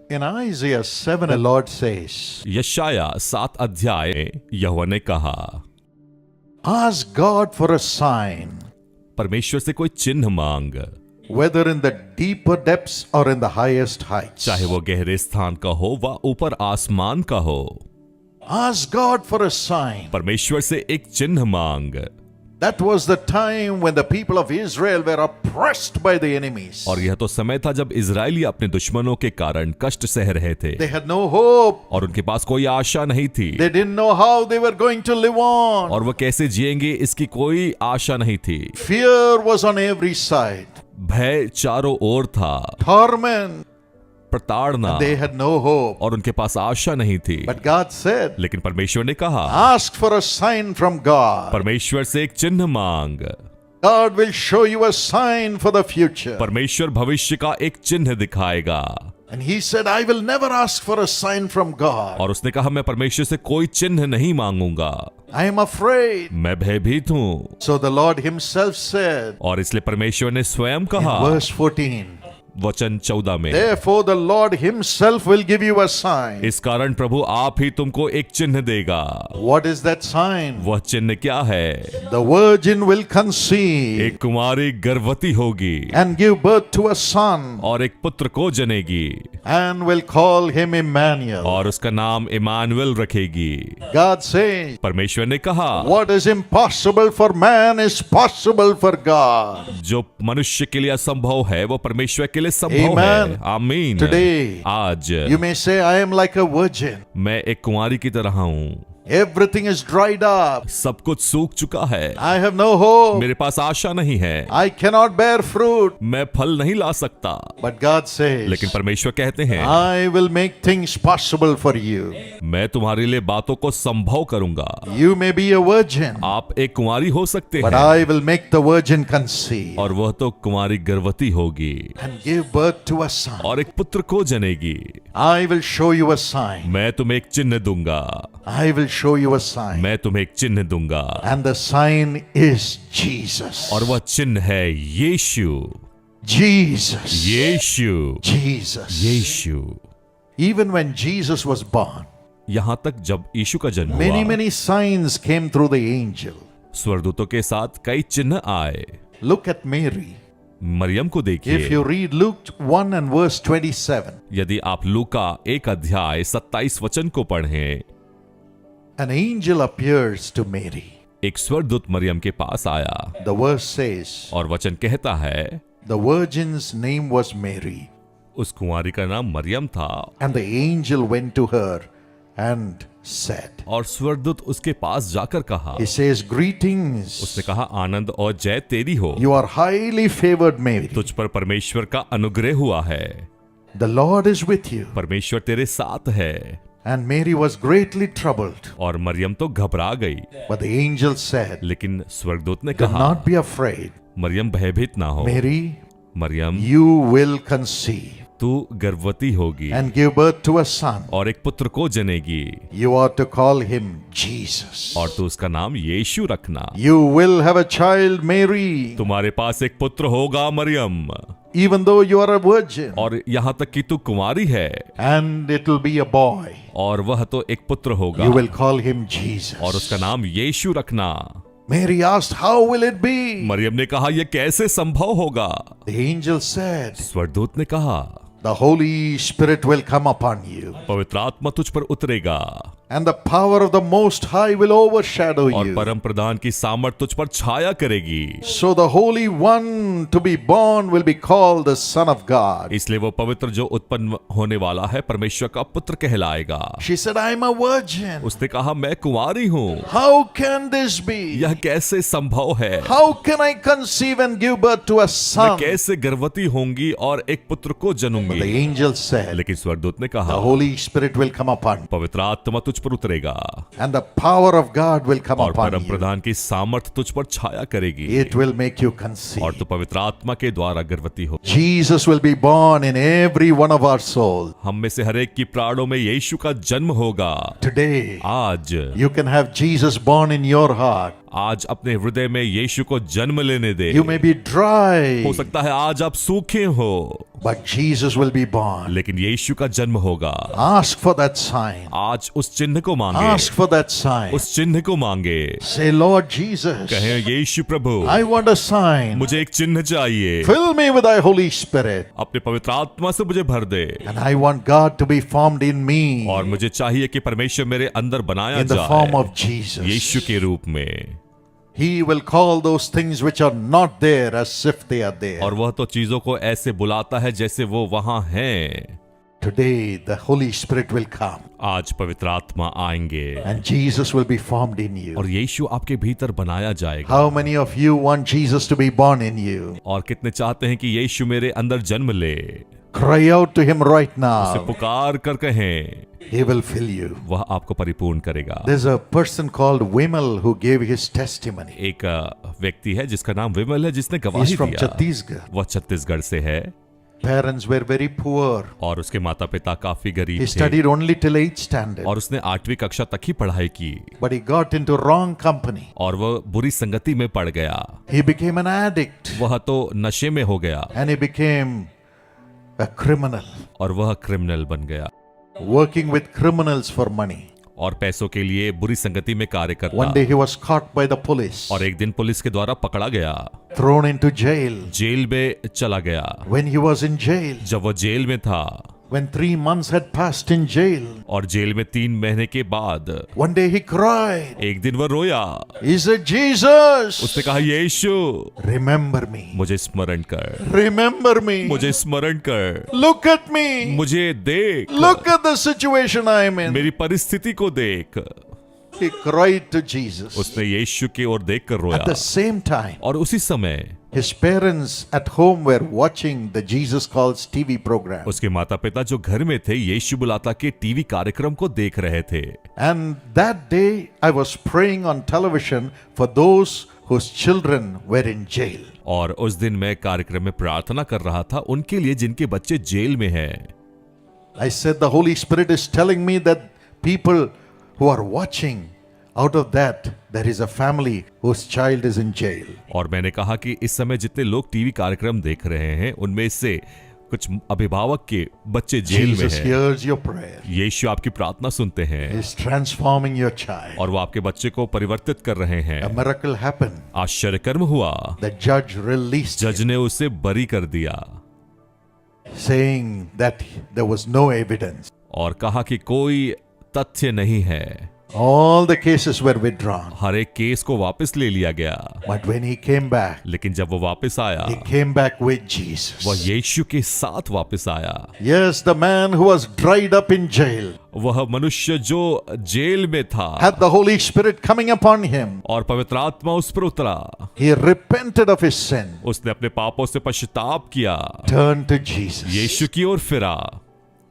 In Isaiah 7, the Lord says, यशाया 7 अध्याय में यहोवा ने कहा, ask God for a sign, परमेश्वर से कोई चिन्ह मांग, whether in the deeper depths or in the highest heights. चाहे वो गहरे स्थान का हो व ऊपर आसमान का हो। Ask God for a sign. परमेश्वर से एक चिन्ह मांग। That was the time when the people of Israel were oppressed by the enemies. और यह तो समय था जब इजरायली अपने दुश्मनों के कारण कष्ट सह रहे थे They had no hope. और उनके पास कोई आशा नहीं थी They didn't know how they were going to live on. और वह कैसे जिएंगे इसकी कोई आशा नहीं थी। Fear was on every side. भय चारों ओर था, Torment. प्रताड़ना, They had no hope. और उनके पास आशा नहीं थी। But God said, लेकिन परमेश्वर ने कहा, ask for a sign from God. परमेश्वर से एक चिन्ह मांग। God will show you a sign for the future. परमेश्वर भविष्य का एक चिन्ह दिखाएगा। And he said, I will never ask for a sign from God. और उसने कहा, मैं परमेश्वर से कोई चिन्ह नहीं मांगूंगा, I am afraid. मैं भयभीत हूँ। So the Lord himself said, और इसलिए परमेश्वर ने स्वयं in कहा, verse 14, वचन 14 में, therefore the Lord himself will give you a sign. इस कारण प्रभु आप ही तुमको एक चिन्ह देगा। What is that sign? वह चिन्ह क्या है? The virgin will conceive एक कुमारी गर्भवती होगी and give birth to a son और एक पुत्र को जनेगी and will call him Emmanuel. और उसका नाम इमानुएल रखेगी। God says, परमेश्वर ने कहा, what is impossible for man is possible for God. जो मनुष्य के लिए असंभव है वो परमेश्वर के लिए संभव Amen. है। आमीन। Today, आज you may say, I am like a virgin. मैं एक कुंवारी की तरह हूँ, Everything is dried up. सब कुछ सूख चुका है, I have no hope. मेरे पास आशा नहीं है, I cannot bear fruit. मैं फल नहीं ला सकता। But God says, लेकिन परमेश्वर कहते हैं, I will make things possible for you. मैं तुम्हारे लिए बातों को संभव करूंगा। You may be a virgin, आप एक कुंवारी हो सकते but हैं I will make the virgin conceive और वह तो कुंवारी गर्भवती होगी and give birth to a son. और एक पुत्र को जनेगी। I will show you a sign. मैं तुम्हें एक चिन्ह दूंगा, I will show you a sign. मैं तुम्हें एक चिन्ह दूंगा And the sign is Jesus. और वह चिन्ह है यीशु। Jesus. Yeshu, Jesus. Yeshu. Even when Jesus was born, यहाँ तक जब यीशु का जन्म many, हुआ, many signs came through the angel. स्वर्गदूतों के साथ कई चिन्ह आए। Look at Mary. मरियम को If देखिए। you read Luke 1 and verse 27, यदि आप लूका 1 अध्याय 27 वचन को पढ़ें, an angel appears to Mary. एक स्वर्गदूत मरियम के पास आया The verse says, और वचन कहता है, the virgin's name was Mary. उस कुंवारी का नाम मरियम था And the angel went to her and said, और स्वर्गदूत उसके पास जाकर कहा, he says, greetings. उसने कहा, आनंद और जय तेरी हो, You are highly favored, Mary. तुझ पर परमेश्वर का अनुग्रह हुआ है, The Lord is with you. परमेश्वर तेरे साथ है। And Mary was greatly troubled. और मरियम तो घबरा गई, But the angel said, लेकिन स्वर्गदूत ने do कहा, not be afraid. मरियम भयभीत ना हो, Mary, Maryam you will conceive तू गर्भवती होगी and give birth to a son. और एक पुत्र को जनेगी You are to call him Jesus. और तू उसका नाम यीशु रखना। You will have a child, Mary, तुम्हारे पास एक पुत्र होगा Maryam, even though you are a virgin. और यहाँ तक कि तू कुंवारी है, And it will be a boy. और वह तो एक पुत्र होगा You will call him Jesus. और उसका नाम यीशु रखना। Mary asked, how will it be? Maryam ने कहा, यह कैसे संभव होगा? The angel said, स्वर्गदूत ने कहा, the Holy Spirit will come upon you. पवित्र आत्मा तुझ पर उतरेगा And the power of the Most High will overshadow और you. परम प्रधान की सामर्थ तुझ पर छाया करेगी। So the Holy One to be born will be called the Son of God. इसलिए वो पवित्र जो उत्पन्न होने वाला है परमेश्वर का पुत्र कहलाएगा। She said, I am a virgin. उसने कहा, मैं कुंवारी हूँ, How can this be? यह कैसे संभव है? How can I conceive and give birth to a मैं son? कैसे गर्भवती होंगी और एक पुत्र को The जनूंगी? angel said, लेकिन स्वर्गदूत ने the कहा, Holy Spirit will come upon you. पवित्र आत्मा तुझ पर उतरेगा And the power of God will come और upon परम you. प्रधान की सामर्थ तुझ पर छाया करेगी It will make you और conceive. तू पवित्र आत्मा के द्वारा गर्भवती हो। Jesus will be born in every one of our souls. हम में से हर एक की प्राणों में यीशु का जन्म होगा। Today, आज you can have Jesus born in your heart. आज अपने हृदय में यीशु को जन्म लेने दे। You may be dry, हो सकता है आज आप सूखे हो, but Jesus will be born. लेकिन यीशु का जन्म होगा। Ask for that sign. आज उस चिन्ह को मांगे, Ask for that sign. उस चिन्ह को मांगे। Say, Lord Jesus, कहें यीशु प्रभु, I want a sign. मुझे एक चिन्ह चाहिए। Fill me with thy Holy Spirit. अपने पवित्र आत्मा से मुझे भर दे, And I want God to be formed in me और मुझे चाहिए कि परमेश्वर मेरे अंदर बनाया in the form जाए of Jesus. यीशु के रूप में। He will call those things which are not there as if they are there. और वह तो चीजों को ऐसे बुलाता है जैसे वो वहां हैं। Today the Holy Spirit will come आज पवित्र आत्मा आएंगे and Jesus will be formed in you. और यीशु आपके भीतर बनाया जाएगा। How many of you want Jesus to be born in you? और कितने चाहते हैं कि यीशु मेरे अंदर जन्म ले? Cry out to him right उसे now. पुकार कर कहें, He will fill you. वह आपको परिपूर्ण करेगा। There's a person called Wimal who gave his testimony. एक व्यक्ति है जिसका नाम विमल है, जिसने He's गवाही from दिया। Chhattisgarh. वह छत्तीसगढ़ से है Parents were very poor. और उसके माता पिता काफी गरीब He थे studied only till 8th standard. और उसने 8वीं कक्षा तक ही पढ़ाई की But he got into wrong company. और वह बुरी संगति में पड़ गया। He became an addict वह तो नशे में हो गया and he became a criminal, और वह क्रिमिनल बन गया working with criminals for money. और पैसों के लिए बुरी संगति में कार्य One करता। day he was caught by the police, और एक दिन पुलिस के द्वारा पकड़ा गया, thrown into jail. जेल में चला गया। When he was in jail, जब वह जेल में था when 3 months had passed in jail, और जेल में 3 महीने के बाद one day he cried. एक दिन वह रोया। He said, Jesus, उसने कहा, यीशु remember me. मुझे स्मरण कर, Remember me. मुझे स्मरण कर, Look at me. मुझे देख, Look at the situation I am in. मेरी परिस्थिति को देख। He cried to Jesus. उसने यीशु की ओर देखकर रोया At the same time, और उसी समय his parents at home were watching the Jesus Calls TV program. उसके माता पिता जो घर में थे यीशु बुलाता के टीवी कार्यक्रम को देख रहे थे। And that day I was praying on television for those whose children were in jail. और उस दिन मैं कार्यक्रम में प्रार्थना कर रहा था उनके लिए जिनके बच्चे जेल में हैं। I said the Holy Spirit is telling me that people who are watching, out of that there is a family whose child is in jail. और मैंने कहा कि इस समय जितने लोग टीवी कार्यक्रम देख रहे हैं उनमें से कुछ अभिभावक के बच्चे जेल में Jesus हैं। hears your prayer. यीशु आपकी प्रार्थना सुनते हैं He is transforming your child. और वो आपके बच्चे को परिवर्तित कर रहे हैं। A miracle happened. आश्चर्य कर्म हुआ, The judge released him, जज ने उसे बरी कर दिया saying that there was no evidence. और कहा कि कोई तथ्य नहीं है। All the cases were withdrawn. हर एक केस को वापस ले लिया गया। But when he came back, लेकिन जब वो वापस आया he came back with Jesus. वह यीशु के साथ वापस आया। Yes, the man who was dried up in jail वह मनुष्य जो जेल में था had the Holy Spirit coming upon him. और पवित्र आत्मा उस पर उतरा। He repented of his sin, उसने अपने पापों से पश्चाताप किया, turned to Jesus, यीशु की ओर फिरा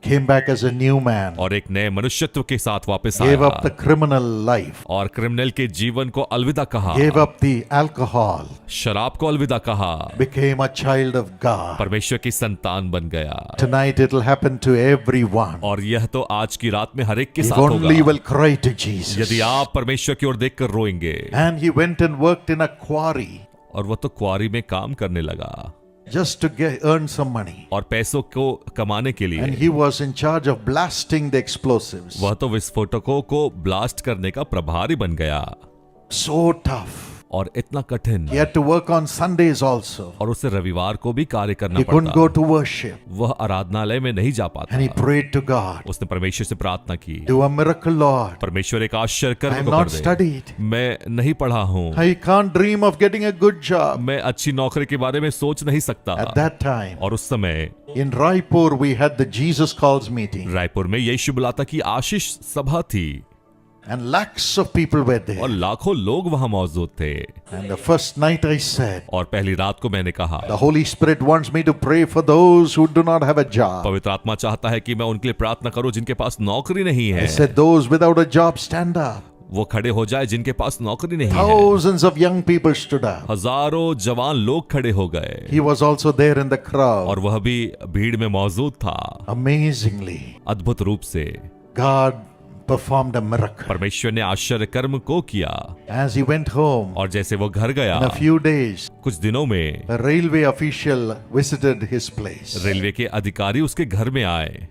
came back as a new man, और एक नए मनुष्यत्व के साथ वापस gave up the आया criminal life, और क्रिमिनल के जीवन को अलविदा कहा, gave up the alcohol, शराब को अलविदा कहा, became a child of God. परमेश्वर की संतान बन गया। Tonight it will happen to everyone. और यह तो आज की रात में हर एक के If साथ only होगा will cry to Jesus. यदि आप परमेश्वर की ओर देखकर रोएंगे। And he went and worked in a quarry और वह तो क्वारी में काम करने लगा just to earn some money. और पैसों को कमाने के And लिए he was in charge of blasting the explosives. वह तो विस्फोटकों को ब्लास्ट करने का प्रभारी बन गया। So tough. और इतना कठिन, He had to work on Sundays also. और उसे रविवार को भी कार्य करना He couldn't go पड़ता। to worship. वह आराधनालय में नहीं जा पाता। And he prayed to God, उसने परमेश्वर से प्रार्थना की, do a miracle, Lord. परमेश्वर एक आश्चर्य I कर्म have को not कर दे। studied. मैं नहीं पढ़ा हूँ, I can't dream of getting a good job. मैं अच्छी नौकरी के बारे में सोच नहीं सकता। At that time, और उस समय in Raipur, we had the Jesus Calls meeting. Raipur में यीशु बुलाता की आशीष सभा थी And lakhs of people were और there. लाखों लोग वहां मौजूद थे। And the first night I said, और पहली रात को मैंने कहा, the Holy Spirit wants me to pray for those who do not have a job. पवित्र आत्मा चाहता है कि मैं उनके लिए प्रार्थना करूं जिनके पास नौकरी नहीं I है। said, those without a job, stand up. वो खड़े हो जाए जिनके पास नौकरी नहीं है। Thousands of young people stood up. हजारों जवान लोग खड़े हो गए He was also there in the crowd. और वह भी भीड़ में मौजूद था। Amazingly, अद्भुत रूप से God performed a miracle. परमेश्वर ने आश्चर्य कर्म को किया। As he went home, और जैसे वो घर गया, in a few days, कुछ दिनों में a railway official visited his place. Railway के अधिकारी उसके घर में आए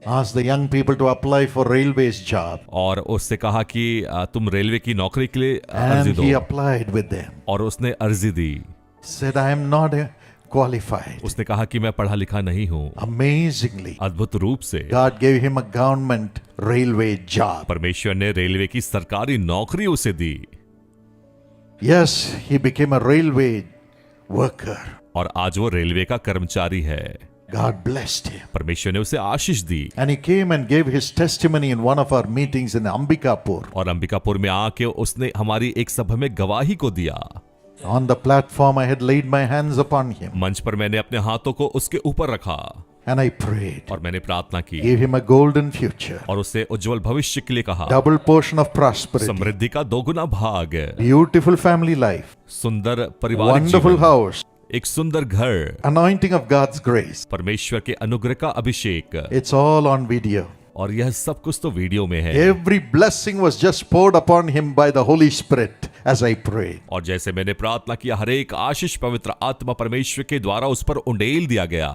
Asked the young people to apply for railway's job. और उससे कहा कि तुम रेलवे की नौकरी के लिए अर्जी And he दो। applied with them. और उसने अर्जी दी। Said, I am not qualified. उसने कहा कि मैं पढ़ा लिखा नहीं हूँ। Amazingly, अद्भुत रूप से God gave him a government railway job. परमेश्वर ने रेलवे की सरकारी नौकरी उसे दी। Yes, he became a railway worker. और आज वो रेलवे का कर्मचारी है। God blessed him. परमेश्वर ने उसे आशीष दी। And he came and gave his testimony in one of our meetings in Ambikapur. और अंबिकापुर में आके उसने हमारी एक सभा में गवाही को दिया। On the platform, I had laid my hands upon him. मंच पर मैंने अपने हाथों को उसके ऊपर रखा And I prayed. और मैंने प्रार्थना की Gave him a golden future. और उससे उज्जवल भविष्य के लिए कहा। Double portion of prosperity. समृद्धि का दोगुना भाग, Beautiful family life. सुंदर परिवारिक Wonderful जीवन, house. एक सुंदर घर, Anointing of God's grace. परमेश्वर के अनुग्रह का अभिषेक। It's all on video. और यह सब कुछ तो वीडियो में है। Every blessing was just poured upon him by the Holy Spirit as I prayed. और जैसे मैंने प्रार्थना किया, हर एक आशीष पवित्र आत्मा परमेश्वर के द्वारा उस पर उंडेल दिया गया।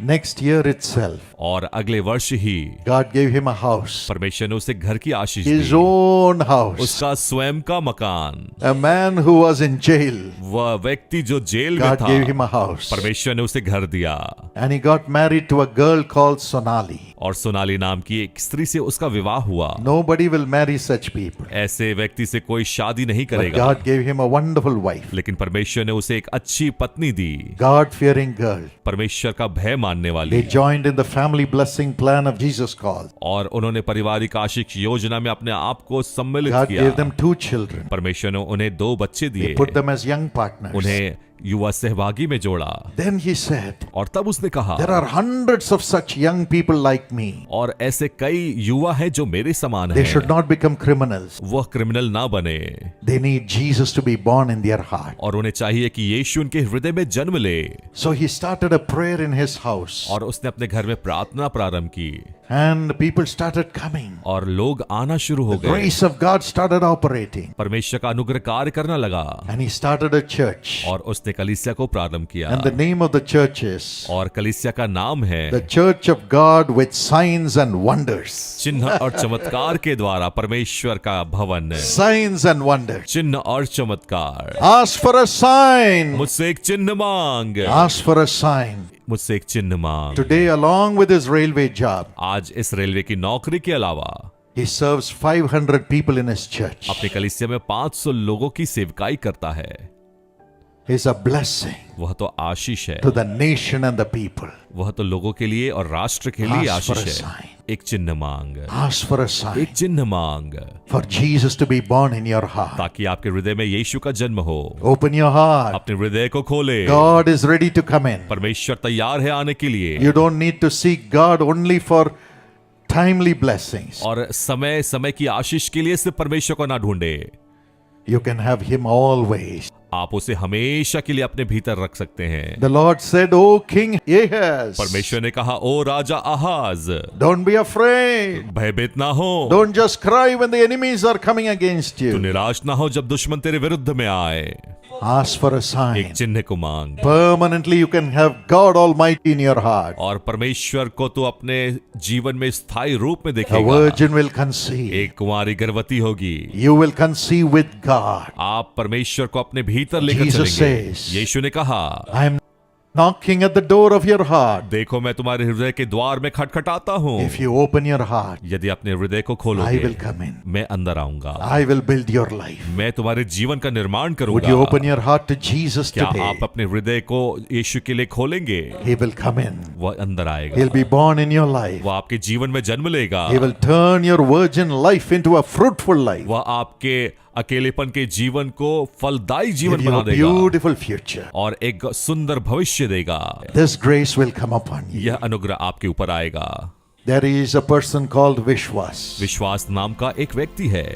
Next year itself, और अगले वर्ष ही God gave him a house. परमेश्वर ने उसे घर की आशीष His दी। own house. उसका स्वयं का मकान। A man who was in jail, वह व्यक्ति जो जेल में God था, gave him a house. परमेश्वर ने उसे घर दिया। And he got married to a girl called Sonali. और सोनाली नाम की एक स्त्री से उसका विवाह हुआ। Nobody will marry such people. ऐसे व्यक्ति से कोई शादी नहीं But करेगा। God gave him a wonderful wife. लेकिन परमेश्वर ने उसे एक अच्छी पत्नी दी, God-fearing girl. परमेश्वर का भय मानने They वाली। joined in the family blessing plan of Jesus called. और उन्होंने पारिवारिक आशीष योजना में अपने आप को सम्मिलित God किया। gave them 2 children. परमेश्वर ने उन्हें 2 बच्चे दिए, He put them as young partners. उन्हें युवा सहभागी में जोड़ा। Then he said, और तब उसने कहा, there are hundreds of such young people like me. और ऐसे कई युवा हैं जो मेरे समान They हैं। should not become criminals. वह क्रिमिनल ना बने। They need Jesus to be born in their heart. और उन्हें चाहिए कि यीशु उनके हृदय में जन्म ले। So he started a prayer in his house. और उसने अपने घर में प्रार्थना प्रारंभ की। And people started coming. और लोग आना शुरू हो The गए। grace of God started operating. परमेश्वर का अनुग्रह कार्य करना लगा। And he started a church. और उसने कलीसिया को प्रारंभ किया। And the name of the church is और कलीसिया का नाम है the Church of God with Signs and Wonders. चिन्ह और चमत्कार के द्वारा परमेश्वर का भवन। Signs and Wonders. चिन्ह और चमत्कार। Ask for a sign. मुझसे एक चिन्ह मांग। Ask for a sign. मुझसे एक चिन्ह मांग। Today, along with his railway job, आज इस रेलवे की नौकरी के अलावा he serves 500 people in his church. अपने कलीसिया में 500 लोगों की सेवकाई करता है। He's a blessing वह तो आशीष है। to the nation and the people. वह तो लोगों के लिए और राष्ट्र के लिए Ask for a आशीष है। sign. एक चिन्ह मांग। Ask for a sign एक चिन्ह मांग, for Jesus to be born in your heart. ताकि आपके हृदय में यीशु का जन्म हो। Open your heart. अपने हृदय को खोले। God is ready to come in. परमेश्वर तैयार है आने के लिए। You don't need to seek God only for timely blessings. और समय समय की आशीष के लिए सिर्फ परमेश्वर को ना ढूंढे। You can have Him always. आप उसे हमेशा के लिए अपने भीतर रख सकते हैं। The Lord said, O King Ahaz, परमेश्वर ने कहा, ओ राजा आहाज, don't be afraid. भयभीत ना हो। Don't just cry when the enemies are coming against तू you. निराश ना हो जब दुश्मन तेरे विरुद्ध में आए। Ask for a एक sign. चिन्ह को मांग। Permanently you can have God Almighty in your heart. और परमेश्वर को तू अपने जीवन में स्थायी रूप में A देखेगा। virgin will conceive. एक कुंवारी गर्भवती होगी। You will conceive with God. आप परमेश्वर को अपने भीतर लेकर Jesus चलेंगे। says, यीशु ने कहा, I am knocking at the door of your heart. देखो मैं तुम्हारे हृदय के द्वार में खटखटाता हूँ। If you open your heart, यदि अपने हृदय को I खोलोगे, will come in. मैं अंदर आऊंगा। I will build your life. मैं तुम्हारे जीवन का निर्माण Would you करूंगा। open your heart to Jesus क्या today? आप अपने हृदय को यीशु के लिए खोलेंगे? He will come in. वह अंदर आएगा। He'll be born in your life. वह आपके जीवन में जन्म लेगा। He will turn your virgin life into a fruitful life. वह आपके अकेलेपन के जीवन को फलदायी जीवन Give you बना a देगा beautiful future. और एक सुंदर भविष्य देगा। This grace will come upon you. यह अनुग्रह आपके ऊपर आएगा। There is a person called Vishwas. विश्वास नाम का एक व्यक्ति है।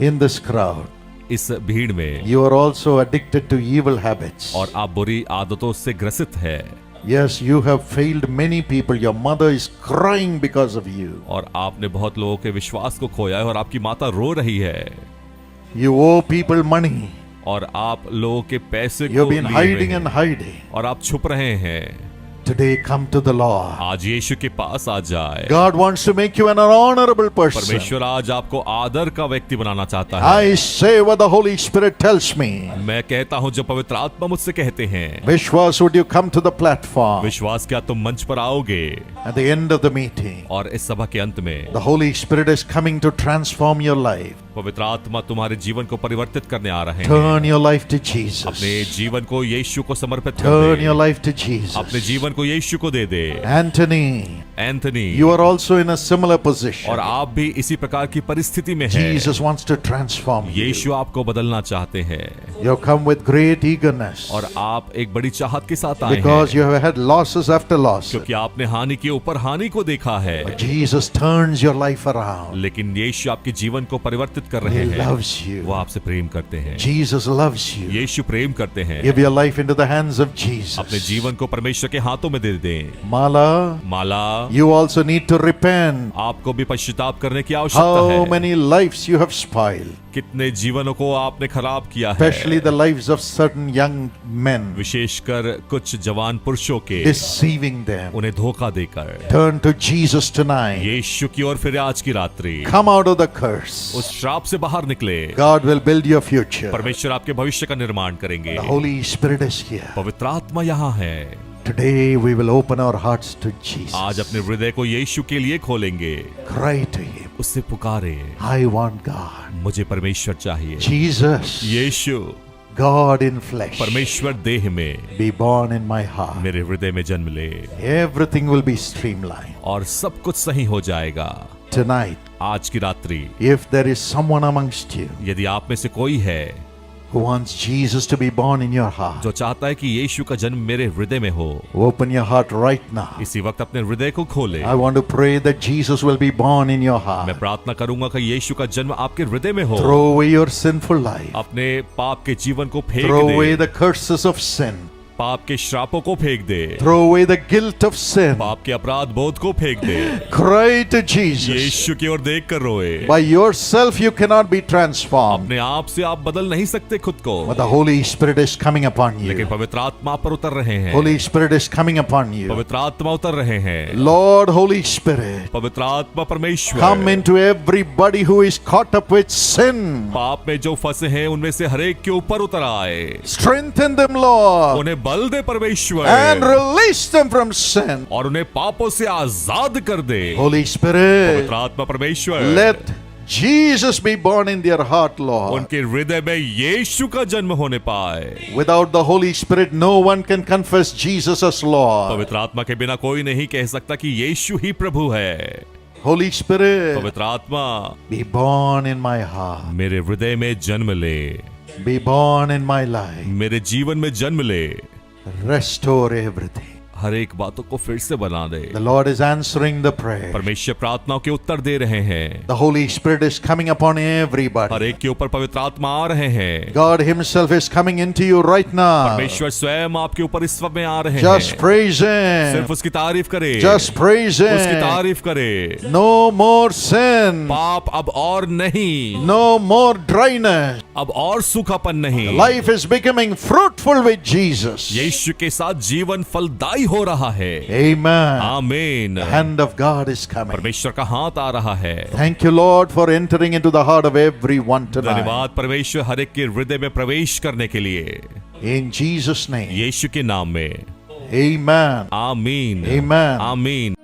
In this crowd, इस भीड़ में you are also addicted to evil habits. और आप बुरी आदतों से ग्रसित है। Yes, you have failed many people. Your mother is crying because of you. और आपने बहुत लोगों के विश्वास को खोया है और आपकी माता रो रही है You owe people money. और आप लोगों के पैसे को You've been लिए हुए hiding हैं, and hiding. और आप छुप रहे हैं। Today, come to the Lord. आज यीशु के पास आ जाए। God wants to make you an honorable person. परमेश्वर आज आपको आदर का व्यक्ति बनाना चाहता है। I say what the Holy Spirit tells me. मैं कहता हूँ जो पवित्र आत्मा मुझसे कहते हैं। Vishwas, would you come to the platform? विश्वास क्या तुम मंच पर आओगे? At the end of the meeting, और इस सभा के अंत में the Holy Spirit is coming to transform your life. पवित्र आत्मा तुम्हारे जीवन को परिवर्तित करने आ रहे हैं। Turn your life to अपने Jesus. जीवन को यीशु को समर्पित कर Turn they. your life to Jesus. अपने जीवन को यीशु को दे दे। Anthony, Anthony, you are also in a similar position. और आप भी इसी प्रकार की परिस्थिति में हैं। Jesus wants to transform you. यीशु आपको बदलना चाहते हैं You come with great eagerness और आप एक बड़ी चाहत के साथ आए because हैं you have had losses after losses. क्योंकि आपने हानि के ऊपर हानि को देखा है। Jesus turns your life around. लेकिन यीशु आपके जीवन को परिवर्तित कर रहे He हैं। loves you. वो आपसे प्रेम करते हैं। Jesus loves you. यीशु प्रेम करते हैं। Give your life into the hands of अपने Jesus. जीवन को परमेश्वर के हाथों में दे दें। Mala, Mala, you also need to repent. आपको भी पश्चाताप करने की आवश्यकता How है। many lives you have spoiled, कितने जीवनों को आपने खराब किया है, especially the lives of certain young men, विशेषकर कुछ जवान पुरुषों के, deceiving them. उन्हें धोखा देकर। Turn to Jesus tonight. यीशु की ओर फिर आज की रात्रि। Come out of the curse. उस श्राप से बाहर निकले। God will build your future. परमेश्वर आपके भविष्य का निर्माण करेंगे। The Holy Spirit is here. पवित्र आत्मा यहाँ है। Today we will open our hearts to Jesus. आज अपने हृदय को यीशु के लिए खोलेंगे। Cry to Him. उससे पुकारे, I want God. मुझे परमेश्वर चाहिए। Jesus, Yeshu, God in flesh, परमेश्वर देह में be born in my heart. मेरे हृदय में जन्म ले Everything will be streamlined. और सब कुछ सही हो जाएगा। Tonight, आज की रात्रि if there is someone amongst you यदि आप में से कोई है who wants Jesus to be born in your heart, जो चाहता है कि यीशु का जन्म मेरे हृदय में हो, open your heart right now. इसी वक्त अपने हृदय को खोले। I want to pray that Jesus will be born in your heart. मैं प्रार्थना करूंगा कि यीशु का जन्म आपके हृदय में हो। Throw away your sinful life. अपने पाप के जीवन को फेंक Throw away they, the curses of sin. पाप के श्रापों को फेंक दे, Throw away the guilt of sin. पाप के अपराध बोध को फेंक दे। Cry to Jesus. यीशु की ओर देख कर रोए। By yourself you cannot be transformed. अपने आप से आप बदल नहीं सकते खुद को, But the Holy Spirit is coming upon लेकिन you. पवित्र आत्मा पर उतर रहे हैं। Holy Spirit is coming upon you. पवित्र आत्मा उतर रहे हैं। Lord Holy Spirit, पवित्र आत्मा परमेश्वर come into everybody who is caught up with sin. पाप में जो फंसे हैं उनमें से हरेक के ऊपर उतर आए। Strengthen them, Lord, उन्हें बल दे परमेश्वर, and release them from sin. और उन्हें पापों से आजाद कर दे। Holy Spirit, पवित्र आत्मा परमेश्वर, let Jesus be born in their heart, Lord. उनके हृदय में यीशु का जन्म होने पाए। Without the Holy Spirit, no one can confess Jesus as Lord. पवित्र आत्मा के बिना कोई नहीं कह सकता कि यीशु ही प्रभु है। Holy Spirit, पवित्र आत्मा be born in my heart. मेरे हृदय में जन्म ले, Be born in my life. मेरे जीवन में जन्म ले, Restore everything. हर एक बातों को फिर से बना दे। The Lord is answering the prayer. परमेश्वर प्रार्थनाओं के उत्तर दे रहे हैं। The Holy Spirit is coming upon her everybody. एक के ऊपर पवित्र आत्मा आ रहे हैं। God Himself is coming into you right now. परमेश्वर स्वयं आपके ऊपर इस वक्त में आ रहे Just हैं। praise सिर्फ Him. उसकी तारीफ करे, Just praise उसकी Him. तारीफ करे। No more sin. पाप अब और नहीं, No more dryness. अब और सूखापन नहीं। Life is becoming fruitful with Jesus. यीशु के साथ जीवन फलदायी हो रहा है। Amen. आमीन। The hand of God is coming. परमेश्वर का हाथ आ रहा है। Thank you, Lord, for entering into the heart of everyone tonight. धन्यवाद परमेश्वर हर एक के हृदय में प्रवेश करने के लिए, In Jesus' name. यीशु के नाम में। Amen. आमीन, Amen. आमीन।